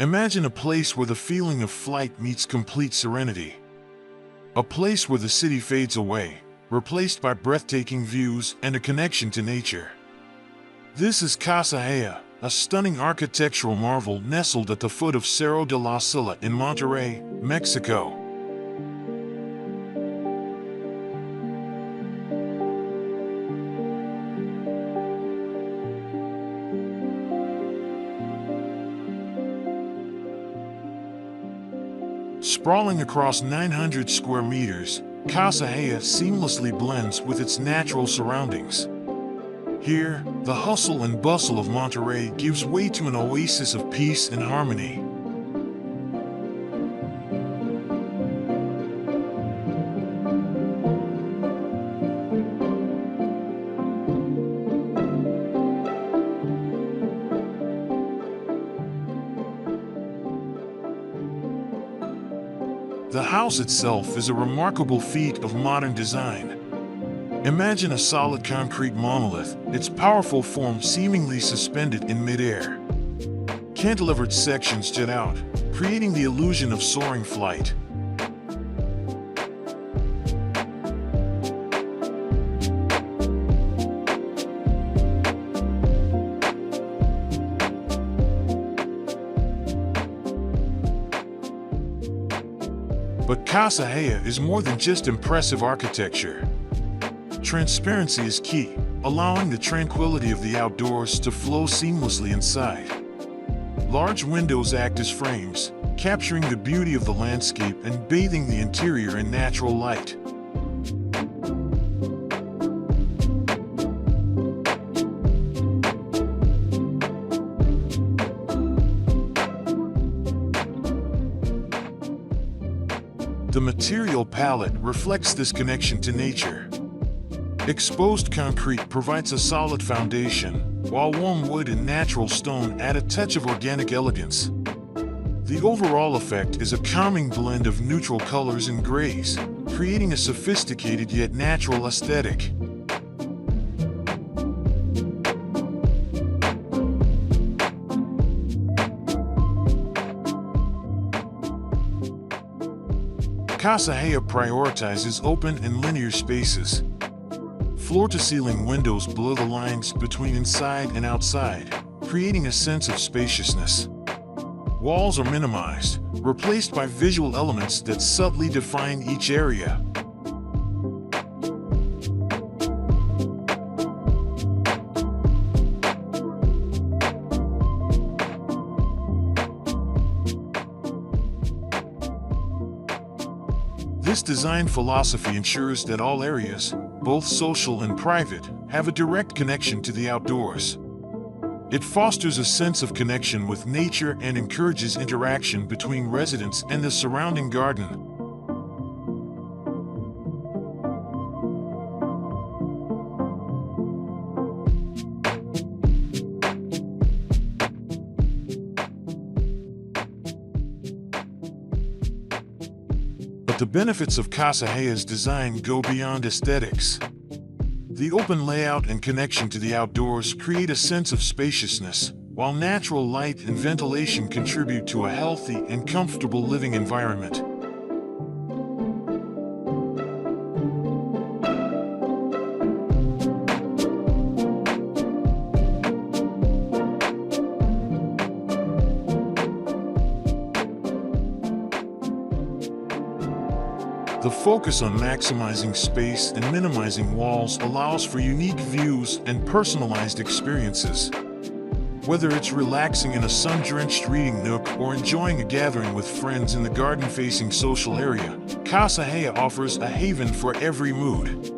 Imagine a place where the feeling of flight meets complete serenity. A place where the city fades away, replaced by breathtaking views and a connection to nature. This is Casa Gea, a stunning architectural marvel nestled at the foot of Cerro de la Silla in Monterrey, Mexico. Sprawling across 900 square meters, Casa Gea seamlessly blends with its natural surroundings. Here, the hustle and bustle of Monterrey gives way to an oasis of peace and harmony. The house itself is a remarkable feat of modern design. Imagine a solid concrete monolith, its powerful form seemingly suspended in midair. Cantilevered sections jut out, creating the illusion of soaring flight. But Casa Gea is more than just impressive architecture. Transparency is key, allowing the tranquility of the outdoors to flow seamlessly inside. Large windows act as frames, capturing the beauty of the landscape and bathing the interior in natural light. The material palette reflects this connection to nature. Exposed concrete provides a solid foundation, while warm wood and natural stone add a touch of organic elegance. The overall effect is a calming blend of neutral colors and grays, creating a sophisticated yet natural aesthetic. Casa Gea prioritizes open and linear spaces. Floor-to-ceiling windows blur the lines between inside and outside, creating a sense of spaciousness. Walls are minimized, replaced by visual elements that subtly define each area. This design philosophy ensures that all areas, both social and private, have a direct connection to the outdoors. It fosters a sense of connection with nature and encourages interaction between residents and the surrounding garden. But the benefits of Casa Gea's design go beyond aesthetics. The open layout and connection to the outdoors create a sense of spaciousness, while natural light and ventilation contribute to a healthy and comfortable living environment. The focus on maximizing space and minimizing walls allows for unique views and personalized experiences. Whether it's relaxing in a sun-drenched reading nook or enjoying a gathering with friends in the garden-facing social area, Casa Gea offers a haven for every mood.